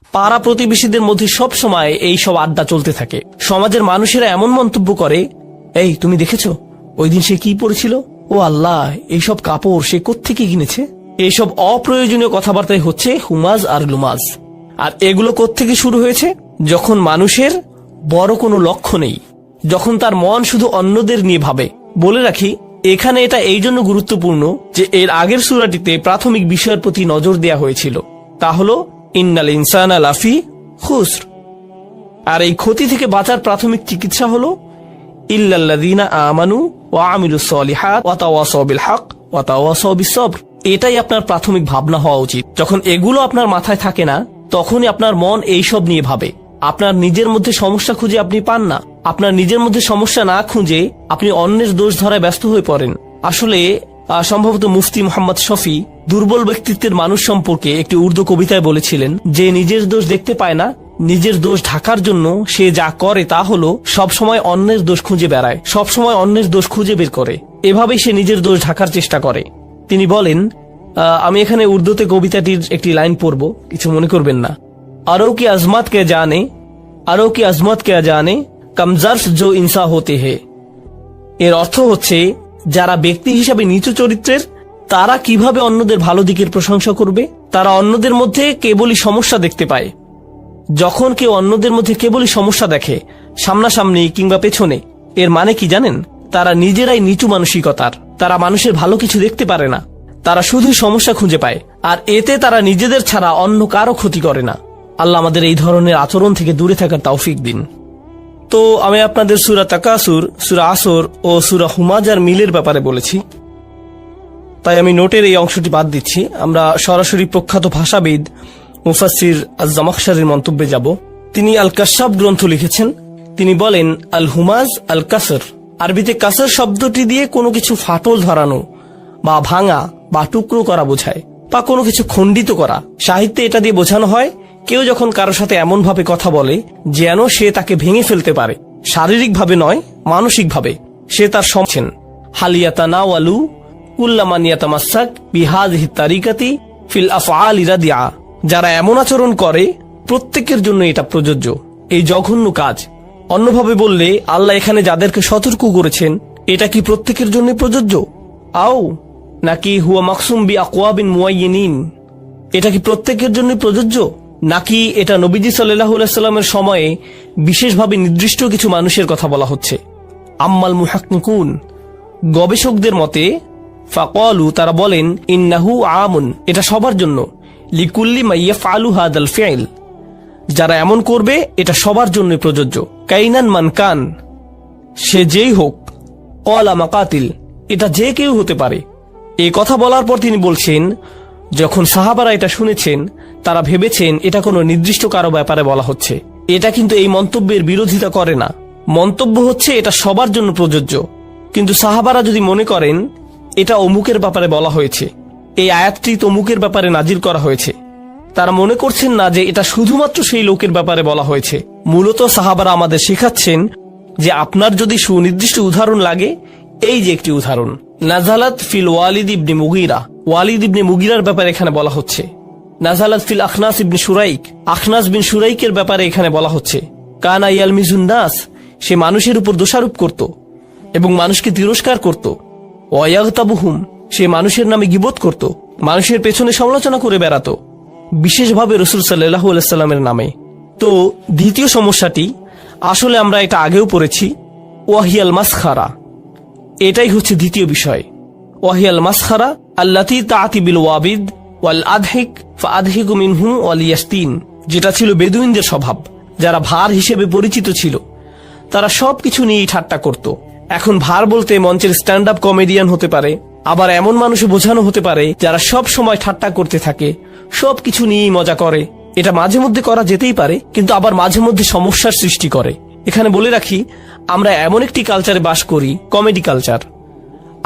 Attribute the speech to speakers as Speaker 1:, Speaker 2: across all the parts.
Speaker 1: পাড়া প্রতিবেশীদের মধ্যে সব সময় এই সব আড্ডা চলতে থাকে। সমাজের মানুষেরা এমন মন্তব্য করে, এই তুমি দেখেছো ওই দিন সে কি পরেছিল, ও আল্লাহ এইসব কাপড় সে কোত্থেকে কিনেছে। এইসব অপ্রয়োজনীয় কথাবার্তাই হচ্ছে হুমাজ আর লুমাজ। আর এগুলো কোত্থেকে শুরু হয়েছে? যখন মানুষের বড় কোনো লক্ষ্য নেই, যখন তার মন শুধু অন্যদের নিয়ে ভাবে। বলে রাখি, এখানে এটা এই জন্য গুরুত্বপূর্ণ যে এর আগের সূরাটিতে প্রাথমিক বিষয়ের প্রতি নজর দেয়া হয়েছিল, তা হলো ইন্নাল ইনসানা লাফি খুসর। আর এই ক্ষতি থেকে বাঁচার প্রাথমিক চিকিৎসা হলো ইল্লাল্লাযীনা আমানু ওয়া আমিলুস সলিহাত ওয়া তাওয়াসাউ বিল হক ওয়া তাওয়াসাউ বিস সবর। এটাই আপনার প্রাথমিক ভাবনা হওয়া উচিত। যখন এগুলো আপনার মাথায় থাকে না, তখনই আপনার মন এইসব নিয়ে ভাবে। আপনার নিজের মধ্যে সমস্যা খুঁজে আপনি পান না। আপনার নিজের মধ্যে সমস্যা না খুঁজে আপনি অন্যের দোষ ধরায় ব্যস্ত হয়ে পড়েন। আসলে সম্ভবত মুফতি মোহাম্মদ শফি দুর্বল ব্যক্তিত্বের মানুষ সম্পর্কে একটি উর্দু কবিতায় বলেছিলেন যে নিজের দোষ দেখতে পায় না, নিজের দোষ ঢাকার জন্য সে যা করে তা হলো সবসময় অন্যের দোষ খুঁজে বেড়ায়, সবসময় অন্যের দোষ খুঁজে বের করে। এভাবেই সে নিজের দোষ ঢাকার চেষ্টা করে। তিনি বলেন, আমি এখানে উর্দুতে কবিতাটির একটি লাইন পড়ব, কিছু মনে করবেন না। আরো কি আজমত কে জানে, আরো কি আজমত কে জানে, কমজর্স জো ইনসা হতে হে। এর অর্থ হচ্ছে, যারা ব্যক্তি হিসাবে নিচু চরিত্রের তারা কিভাবে অন্যদের ভালো দিকের প্রশংসা করবে। তারা অন্যদের মধ্যে কেবলই সমস্যা দেখতে পায়। যখন কেউ অন্যদের মধ্যে কেবলই সমস্যা দেখে, সামনাসামনি কিংবা পেছনে, এর মানে কি জানেন? তারা নিজেরাই নিচু মানসিকতার। তারা মানুষের ভালো কিছু দেখতে পারে না, তারা শুধু সমস্যা খুঁজে পায়। আর এতে তারা নিজেদের ছাড়া অন্য কারো ক্ষতি করে না। আল্লাহ আমাদের এই ধরনের আচরণ থেকে দূরে থাকার তৌফিক দিন। তো আমি আপনাদের সূরা তাকাসুর, সূরা আসর ও সূরা হুমাজার মিলের ব্যাপারে বলেছি, তাই আমি নোটের এই অংশটি বাদ দিচ্ছি। আমরা সরাসরি প্রখ্যাত ভাষাবিদ মুফাসসির আয-জামাখশারীর মন্তব্যে যাব। তিনি আল কাশাফ গ্রন্থ লিখেছেন। তিনি বলেন, আল হুমাজ আল কাসর, আরবিতে কাসর শব্দটি দিয়ে কোনো কিছু ফাটল ধরানো বা ভাঙা বা টুকরো করা বোঝায়, বা কোনো কিছু খণ্ডিত করা। সাহিত্যে এটা দিয়ে বোঝানো হয় কেউ যখন কারো সাথে এমন ভাবে কথা বলে যেন সে তাকে ভেঙে ফেলতে পারে, শারীরিকভাবে নয় মানসিকভাবে। সে তার সমছেন হালিয়াতানাওয়ালু কুল্লামান ইয়াতামাসসাক বিহাযিহি তারিকাতি ফিল আফআলি রাদিআ। যারা এমন আচরণ করে প্রত্যেকের জন্য এটা প্রযোজ্য, এই জঘন্য কাজ। অন্যভাবে বললে, আল্লাহ এখানে যাদেরকে সতর্ক করেছেন এটা কি প্রত্যেকের জন্য প্রযোজ্য? আও নাকি হুয়া মাকসুম বি আকওয়াবিন মুআয়্যিনিন, এটা কি প্রত্যেকের জন্য প্রযোজ্য? নাকি এটা নবীজি সাল্লাল্লাহু আলাইহি সাল্লামের সময়ে বিশেষভাবে নির্দিষ্ট কিছু মানুষের কথা বলা হচ্ছে? আম্মাল মুহাক্কিকুন, গবেষকদের মতে, ফাকালু, তারা বলেন, ইন্নাহু আমুন, এটা সবার জন্য। লিকুল্লি মা ইয়াফআলু হাদাল ফি'ল, যারা এমন করবে এটা সবার জন্য প্রযোজ্য। কাইনান মান কান, সে যেই হোক। ক্বালা মাকাতিল, এটা যে কেউ হতে পারে। এই কথা বলার পর তিনি বলছেন, যখন সাহাবারা এটা শুনেছেন তারা ভেবেছেন এটা কোনো নির্দিষ্ট কারো ব্যাপারে বলা হচ্ছে। এটা কিন্তু এই মন্তব্যের বিরোধিতা করে না। মন্তব্য হচ্ছে এটা সবার জন্য প্রযোজ্য। কিন্তু সাহাবারা যদি মনে করেন এটা অমুকের ব্যাপারে বলা হয়েছে, এই আয়াতটি তমুকের ব্যাপারে নাজিল করা হয়েছে, তারা মনে করছেন না যে এটা শুধুমাত্র সেই লোকের ব্যাপারে বলা হয়েছে। মূলত সাহাবারা আমাদের শেখাচ্ছেন যে আপনার যদি সুনির্দিষ্ট উদাহরণ লাগে, এই যে একটি উদাহরণ, নাজালাত ফিল ওয়ালিদ ইবনে মুগীরা, ওয়ালিদ ইবনে মুগীরার ব্যাপারে এখানে বলা হচ্ছে। নাজালাত ফিল আখনাস ইবনে শুরাইক, আখনাস বিন শুরাইকের ব্যাপারে এখানে বলা হচ্ছে। কানা ইয়ালমিজুন নাস, সে মানুষের উপর দোষারোপ করত এবং মানুষকে তিরস্কার করত। ওয়ায়াগতাবুহুম, সে মানুষের নামে গীবত করত, মানুষের পেছনে সমালোচনা করে বেড়াত, বিশেষভাবে রাসূল সাল্লাল্লাহু আলাইহি সাল্লামের নামে। তো দ্বিতীয় সমস্যাটি, আসলে আমরা এটা আগেও পড়েছি, ওয়াহিয়াল মাসখারা, এটাই হচ্ছে দ্বিতীয় বিষয়। ওয়াহিয়াল মাসখারা আল্লাতী তাআতি বিল ওয়াবিদ ওয়াল আদহিক ফাআদহিকু মিনহু ওয়াল ইয়াস্তিন, যেটা ছিল বেদুইনদের স্বভাব, যারা ভার হিসেবে পরিচিত ছিল। তারা সবকিছু নিয়েই ঠাট্টা করত। এখন ভার বলতে মঞ্চের স্ট্যান্ড আপ কমেডিয়ান হতে পারে, আবার এমন মানুষও বোঝানো হতে পারে যারা সব সময় ঠাট্টা করতে থাকে, সবকিছু নিয়েই মজা করে। এটা মাঝে মধ্যে করা যেতেই পারে, কিন্তু আবার মাঝে মধ্যে সমস্যার সৃষ্টি করে। এখানে বলে রাখি, আমরা এমন একটি কালচারে বাস করি, কমেডি কালচার।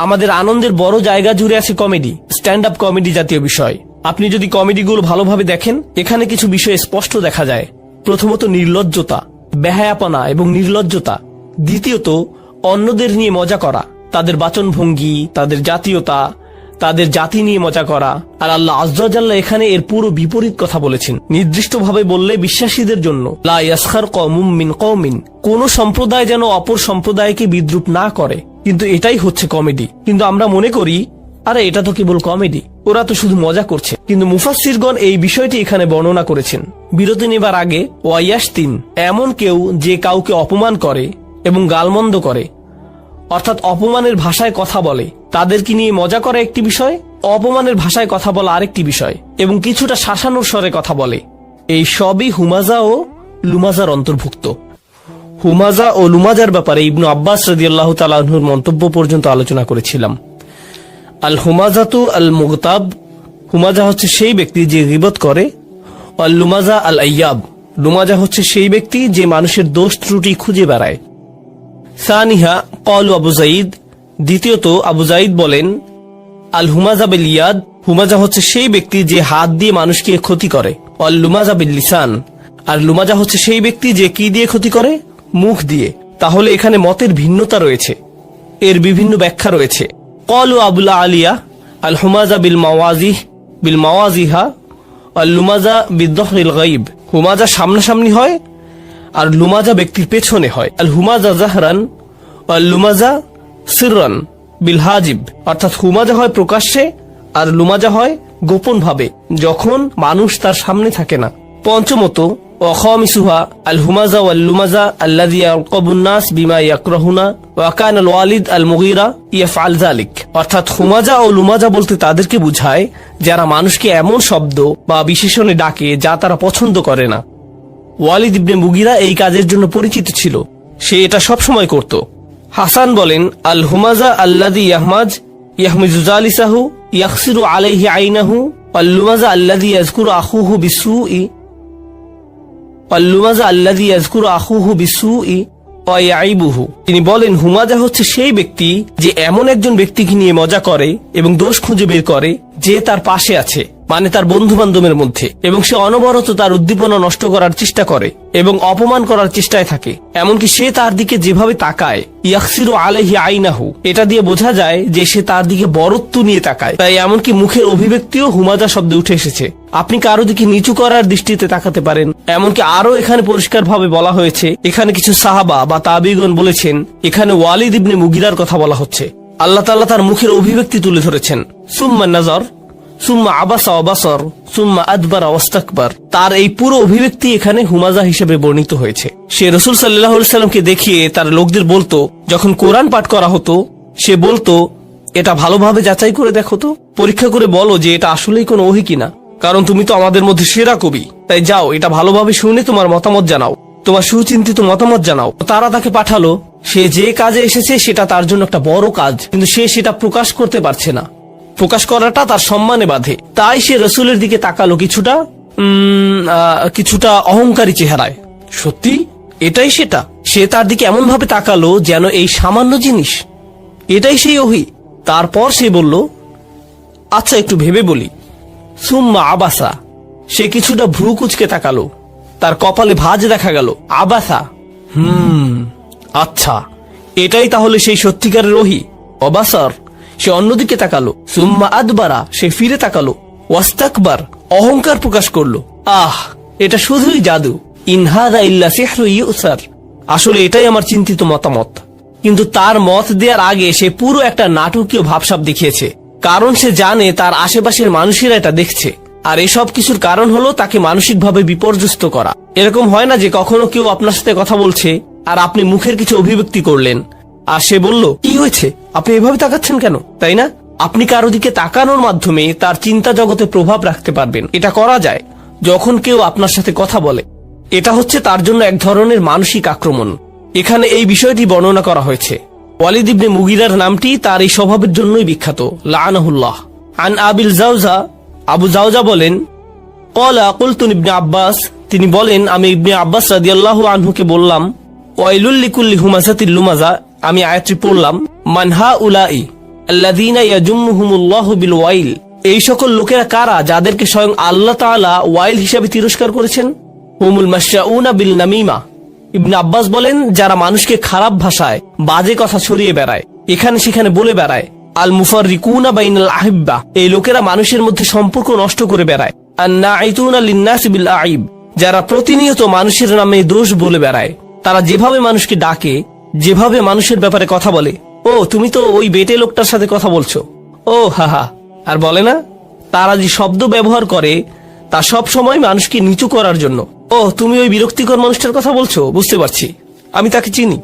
Speaker 1: আমাদের আনন্দের বড় জায়গা জুড়ে আছে কমেডি, স্ট্যান্ড আপ কমেডি জাতীয় বিষয়। আপনি যদি কমেডিগুলো ভালোভাবে দেখেন, এখানে কিছু বিষয় স্পষ্ট দেখা যায়। প্রথমত নির্লজ্জতা, বেহায়াপনা এবং নির্লজ্জতা। দ্বিতীয়ত অন্যদের নিয়ে মজা করা, তাদের বাচনভঙ্গি, তাদের জাতীয়তা, তাদের জাতি নিয়ে মজা করা। আর আল্লাহ আযজা ওয়া জাল্লা এখানে এর পুরো বিপরীত কথা বলেছেন। নির্দিষ্টভাবে বললে বিশ্বাসীদের জন্য, লা ইয়াসখার কওমুম মিন কওমিন, কোন সম্প্রদায় যেন অপর সম্প্রদায়কে বিদ্রুপ না করে। কিন্তু এটাই হচ্ছে কমেডি। কিন্তু আমরা মনে করি আরে এটা তো কেবল কমেডি, ওরা তো শুধু মজা করছে। কিন্তু মুফাসসিরগণ এই বিষয়টি এখানে বর্ণনা করেছেন। বিরতি নেবার আগে ওয়াইয়াশতিন, এমন কেউ যে কাউকে অপমান করে এবং গালমন্দ করে, অর্থাৎ অপমানের ভাষায় কথা বলে, তাদেরকে নিয়ে মজা করা একটি বিষয়, অপমানের ভাষায় কথা বলা আরেকটি বিষয়, এবং কিছুটা শাসানোর স্বরে কথা বলে। এই সবই হুমাজা ও লুমাজার অন্তর্ভুক্ত। হুমাজা ও লুমাজার ব্যাপারে ইবনু আব্বাস রাদিয়াল্লাহু তাআলা আনহুর মন্তব্য পর্যন্ত আলোচনা করেছিলাম। আল হুমাজাতু আল মুগতাব, হুমাজা হচ্ছে সেই ব্যক্তি যে গীবত করে। আল লুমাজা আল আইয়াব, লুমাজা হচ্ছে সেই ব্যক্তি যে মানুষের দোষ ত্রুটি খুঁজে বেড়ায়। সানিহা ক্বালু আবু যায়েদ, দ্বিতীয়ত আবু যায়েদ বলেন, আল হুমাজা বিল ইয়াদ, হুমাজা হচ্ছে সেই ব্যক্তি যে হাত দিয়ে মানুষকে ক্ষতি করে। আল লুমাজা বিল লিসান, আর লুমাজা হচ্ছে সেই ব্যক্তি যে কি দিয়ে ক্ষতি করে, মুখ দিয়ে। তাহলে এখানে মতের ভিন্নতা রয়েছে, এর বিভিন্ন ব্যাখ্যা রয়েছে। ক্বালু আবুল আলিয়া, আল হুমাজা বিল মাওয়াজিহা, আল লুমাজা বিদ্দহরিল গায়ব, হুমাজা সামনাসামনি হয় আর লুমাজা ব্যক্তির পেছনে হয়। আল হুমাজা জাহরান, আল লুমাজা সিররান বিল হাজিব, অর্থাৎ হুমাজা হয় প্রকাশ্যে আর লুমাজা হয় গোপন ভাবে, যখন মানুষ তার সামনে থাকে না। পঞ্চমত ওয়াখামিসুহা আল হুমাজা ওয়াল লুমাজা আল্লাযী ইয়ারকাবুন নাস বিমা ইয়াকরাহুনা ওয়া কানা আল ওয়ালিদ আল মুগীরা ইয়াফআল যালিক, অর্থাৎ হুমাজা ও লুমাজা বলতে তাদেরকে বুঝায় যারা মানুষকে এমন শব্দ বা বিশেষণে ডাকে যা তারা পছন্দ করে না। ওয়ালিদ ইবনে মুগীরা এই কাজের জন্য পরিচিত ছিল, সে এটা সবসময় করত। হাসান বলেন, আল হুমাজা আল্লাযী ইয়াহমিজু জালিসাহু ইয়াখসিরু আলাইহি আইনাহু ওয়াল লুমাজা আল্লাযী ইয়াযকুরু আখুহু বিসূই ওয়া ইয়াইবুহু। তিনি বলেন, হুমাজা হচ্ছে সেই ব্যক্তি যে এমন একজন ব্যক্তিকে নিয়ে মজা করে এবং দোষ খুঁজে বের করে যে তার পাশে আছে, মানে তার বন্ধু বান্ধবের মধ্যে, এবং সে অনবরত তার উদ্দীপনা নষ্ট করার চেষ্টা করে এবং অপমান করার চেষ্টায় থাকে। এমনকি সে তার দিকে যেভাবে তাকায়, ইয়াখসিরু আলাইহি আইনাহু, এটা দিয়ে বোঝা যায় যে সে তার দিকে বরত্ব নিয়ে তাকায়। তাই এমনকি মুখের অভিব্যক্তিও হুমাজা শব্দে উঠে এসেছে। আপনি কারো দিকে নিচু করার দৃষ্টিতে তাকাতে পারেন। এমনকি আরো এখানে পরিষ্কারভাবে বলা হয়েছে, এখানে কিছু সাহাবা বা তাবিগণ বলেছেন এখানে ওয়ালিদ ইবনে মুগীরার কথা বলা হচ্ছে। আল্লাহ তাআলা তার মুখের অভিব্যক্তি তুলে ধরেছেন, সুম্মা নাজার সুম্মা আবাসা ওয়া বাসার সুম্মা আদবারা ওয়াস্তাকবার। তার এই পুরো অভিব্যক্তি এখানে হুমাজা হিসেবে বর্ণিত হয়েছে। সে রাসূল সাল্লাল্লাহু আলাইহি সাল্লামকে দেখিয়ে তার লোকদের বলতো, যখন কোরআন পাঠ করা হতো সে বলতো, এটা ভালোভাবে যাচাই করে দেখো তো, পরীক্ষা করে বলো যে এটা আসলেই কোনো ওহী কিনা, কারণ তুমি তো আমাদের মধ্যে সেরা কবি। তাই যাও, এটা ভালোভাবে শুনে তোমার মতামত জানাও, তোমার সুচিন্তিত মতামত জানাও। তারা তাকে পাঠালো। সে যে কাজে এসেছে সেটা তার জন্য একটা বড় কাজ, কিন্তু সে সেটা প্রকাশ করতে পারছে না। প্রকাশ করাটা তার সম্মানে বাধে। তাই সে রসুলের দিকে তাকালো কিছুটা অহংকারী চেহারায়। সত্যি এটাই সেটা। সে তার দিকে এমন ভাবে তাকালো যেন এই সামান্য জিনিস এটাই সেই ওহী। তারপর সে বলল, আচ্ছা একটু ভেবে বলি। সুম্মা আবাসা, সে কিছুটা ভ্রু কুচকে তাকালো, তার কপালে ভাঁজ দেখা গেল। আবাসা, আচ্ছা এটাই তাহলে সেই সত্যিকারের ওহী। অবাসার, সে অন্যদিকে তাকালো। সুম্মা আদবারা, সে ফিরে তাকালো। ওয়াস্তাকবার, অহংকার প্রকাশ করলো। এটা শুধুই জাদু। ইন হাযা ইল্লা সিহরুন ইউসার, আসলে এটাই আমার চিন্তিত মতামত। কিন্তু তার মত দেওয়ার আগে সে পুরো একটা নাটকীয় ভাবসাব দেখিয়েছে, কারণ সে জানে তার আশেপাশের মানুষেরা এটা দেখছে। আর এসব কিছুর কারণ হলো তাকে মানসিকভাবে বিপর্যস্ত করা। এরকম হয় না যে কখনো কেউ আপনার সাথে কথা বলছে আর আপনি মুখের কিছু অভিব্যক্তি করলেন আর সে বলল, কি হয়েছে, আপনি এভাবে তাকাচ্ছেন কেন, তাই না? আপনি কারো দিকে তাকানোর মাধ্যমে তার চিন্তা জগতে প্রভাব রাখতে পারবেন। এটা করা যায় যখন কেউ আপনার সাথে কথা বলে। এটা হচ্ছে তার জন্য এক ধরনের মানসিক আক্রমণ। এখানে এই বিষয়টি বর্ণনা করা হয়েছে। ওয়ালিদ ইবনে মুগীরার নামটি তার এই স্বভাবের জন্যই বিখ্যাত, লাআনাহুল্লাহ। আন আবিল জাওজা, আবু জাওজা বলেন, ক্বালা কুলতু ইবনে আব্বাস, তিনি বলেন আমি ইবনে আব্বাস রাদিয়াল্লাহু আনহুকে বললাম, ওয়াইলুল লিকুল্লি হুমাজাতিল লুমাজা, আমি আয়াতটি পড়লাম, মান হাউলাই আল্লাযীনা ইয়াজুমুহুমুল্লাহু বিল ওয়াইল, এই সকল লোকেরা কারা যাদেরকে স্বয়ং আল্লাহ তাআলা ওয়াইল হিসেবে তিরস্কার করেছেন? হুমুল মাশাউনা বিল নামিমা। ইবনে আব্বাস বলেন, যারা মানুষকে খারাপ ভাষায় বাজে কথা ছড়িয়ে বেড়ায়, এখানে সেখানে বলে বেড়ায়, আল মুফাররিকুনা বাইনাল আহিব্বা, এই লোকেরা মানুষের মধ্যে সম্পর্ক নষ্ট করে বেড়ায়। আন-নাঈতুনা লিন-নাসি বিল আইব, যারা প্রতিনিয়ত মানুষের নামে দোষ বলে বেড়ায়। তারা যেভাবে মানুষকে ডাকে, যেভাবে মানুষের ব্যাপারে কথা বলে, ও তুমি তো ওই বেটে লোকটার সাথে কথা বলছো, ও হা, আর বলে না। তারা যে শব্দ ব্যবহার করে তা সব সময় মানুষকে নিচু করার জন্য। ও তুমি ওই বিরক্তিকর মানুষটার কথা বলছো, বুঝতে পারছি, আমি তাকে চিনি।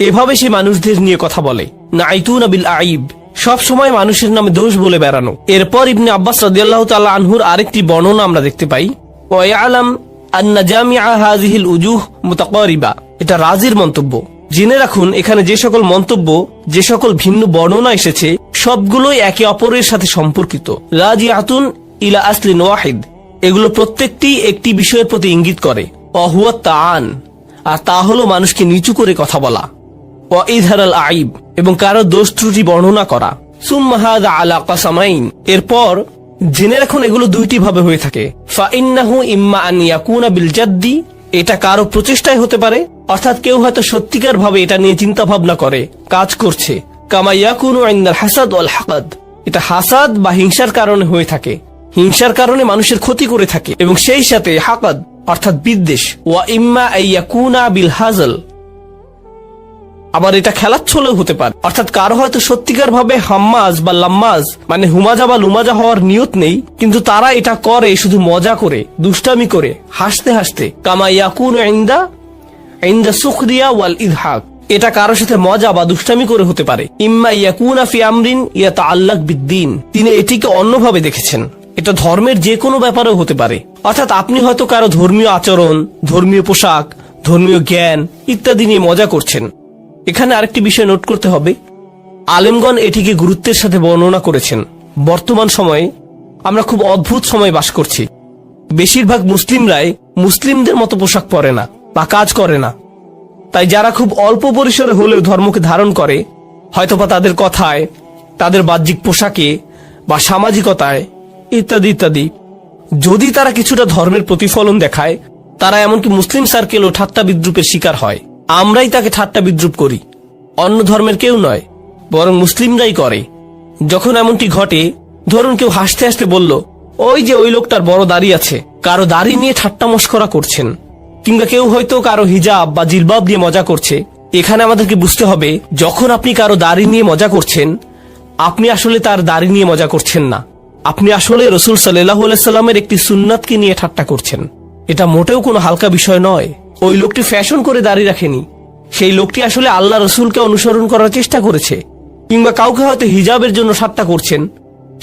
Speaker 1: এভাবে সে মানুষদের নিয়ে কথা বলে। নাঈতুনা বিল আইব, সব সময় মানুষের নামে দোষ বলে বেড়ানো। এরপর ইবনে আব্বাস রাদিয়াল্লাহু তাআলা আনহুর আরেকটি বর্ণনা আমরা দেখতে পাই, ওয়া ইয়ালাম আন্না জামিআ হাযিহিল উজুহ মুতাকারিবা, এটা রাজির মন্তব্য। জেনে রাখুন, এখানে যে সকল মন্তব্য, যে সকল ভিন্ন বর্ণনা এসেছে সবগুলোই একে অপরের সাথে সম্পর্কিত। রাজিআতুন ইলা আসলিন ওয়াহিদ, এগুলো প্রত্যেকটি একটি বিষয়ের প্রতি ইঙ্গিত করে। ওয়াহুয়া তাআন, আর তা হলো মানুষকে নিচু করে কথা বলা। ওয়া ইযহারাল আইব, এবং কারো দোষ ত্রুটি বর্ণনা করা। সুম্মা হাযা আলা কাসামাইন, এরপর জেনে রাখুন এগুলো দুইটি ভাবে হয়ে থাকে। ফাইন্নাহু ইম্মা আন ইয়াকুনা বিল জাদ্দি, এটা কারো প্রচেষ্টায় হতে পারে, অর্থাৎ কেউ হয়তো সত্যিকার ভাবে এটা নিয়ে চিন্তা ভাবনা করে কাজ করছে। কামা ইয়াকুনু ইনদাল হাসাদ ওয়াল হাকাদ, এটা হাসাদ বা হিংসার কারণে হয়ে থাকে, হিংসার কারণে মানুষের ক্ষতি করে থাকে, এবং সেই সাথে হাকাদ অর্থাৎ বিদ্বেষ। ওয়া ইম্মা আইয়াকুনা বিল হাজল, আবার এটা খেলার ছলেও হতে পারে, অর্থাৎ কারো হয়তো সত্যিকার ভাবে হাম্মাজ বা লাম্মাজ মানে হুমাজা বা লুমাজা হওয়ার নিয়ত নেই, কিন্তু তারা এটা করে শুধু মজা করে, দুষ্টামি করে, হাসতে হাসতে। কামা ইয়াকুনু ইনদা সুখরিয়া ওয়াল ইযহাক, এটা কারোর সাথে মজা বা দুষ্টামি করে হতে পারে। ইম্মা ইয়াকুনা ফি আমরিন ইয়াতাআল্লাক বিদ্দীন, তিনি এটিকে অন্যভাবে দেখেছেন, এটা ধর্মের যে কোনো ব্যাপারেও হতে পারে। অর্থাৎ আপনি হয়তো কারো ধর্মীয় আচরণ, ধর্মীয় পোশাক, ধর্মীয় জ্ঞান ইত্যাদি নিয়ে মজা করছেন। এখানে আরেকটি বিষয় নোট করতে হবে, আলেমগণ এটিকে গুরুত্বের সাথে বর্ণনা করেছেন। বর্তমান সময়ে আমরা খুব অদ্ভুত সময় বাস করছি। বেশিরভাগ মুসলিমরাই মুসলিমদের মতো পোশাক পরে না বা কাজ করে না। তাই যারা খুব অল্প পরিসরে হলেও ধর্মকে ধারণ করে, হয়তোবা তাদের কথায়, তাদের বাহ্যিক পোশাকে বা সামাজিকতায় ইত্যাদি ইত্যাদি, যদি তারা কিছুটা ধর্মের প্রতিফলন দেখায়, তারা এমনকি মুসলিম সার্কেলও ঠাট্টা বিদ্রুপের শিকার হয়। আমরাই তাকে ঠাট্টা বিদ্রুপ করি, অন্য ধর্মের কেউ নয়, বরং মুসলিমরাই করে। যখন এমনটি ঘটে, ধরুন কেউ হাসতে হাসতে বলল, ওই যে ওই লোকটার বড় দাড়ি আছে, কারো দাড়ি নিয়ে ঠাট্টা মশকরা করছেন, কিংবা কেউ হয়তো কারো হিজাব বা জিলবাব দিয়ে মজা করছে। এখানে আমাদেরকে বুঝতে হবে, যখন আপনি কারো দাড়ি নিয়ে মজা করছেন, আপনি আসলে তার দাড়ি নিয়ে মজা করছেন না, আপনি আসলে রাসূল সাল্লাল্লাহু আলাইহি সাল্লামের একটি সুন্নাতকে নিয়ে ঠাট্টা করছেন। এটা মোটেও কোনো হালকা বিষয় নয়। ওই লোকটি ফ্যাশন করে দাড়ি রাখেনি, সেই লোকটি আসলে আল্লাহ রসুলকে অনুসরণ করার চেষ্টা করেছে। কিংবা কাউকে হয়তো হিজাবের জন্য ঠাট্টা করছেন,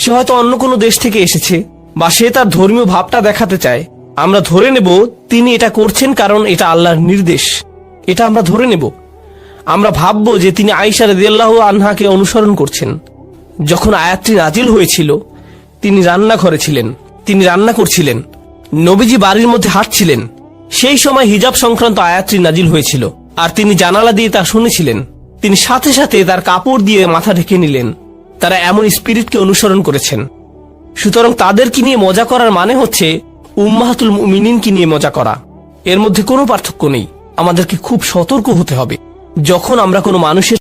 Speaker 1: সে হয়তো অন্য কোনো দেশ থেকে এসেছে, বা সে তার ধর্মীয় ভাবটা দেখাতে চায়। আমরা ধরে নেব তিনি এটা করছেন কারণ এটা আল্লাহর নির্দেশ, এটা আমরা ধরে নেব। আমরা ভাববো যে তিনি আয়েশা রাদিয়াল্লাহু আনহাকে অনুসরণ করছেন। যখন আয়াতটি নাজিল হয়েছিল, তিনি রান্নাঘরে ছিলেন, তিনি রান্না করছিলেন, নবীজি বাড়ির মধ্যে হাঁটছিলেন, সেই সময় হিজাব সংক্রান্ত আয়াতটি নাজিল হয়েছিল, আর তিনি জানালা দিয়ে তা শুনেছিলেন। তিনি সাথে সাথে তার কাপড় দিয়ে মাথা ঢেকে নিলেন। তারা এমন স্পিরিটকে অনুসরণ করেছেন। সুতরাং তাদেরকে নিয়ে মজা করার মানে হচ্ছে উম্মাহাতুল মুমিনিনকে নিয়ে মজা করা। এর মধ্যে কোনো পার্থক্য নেই। আমাদেরকে খুব সতর্ক হতে হবে যখন আমরা কোনো মানুষের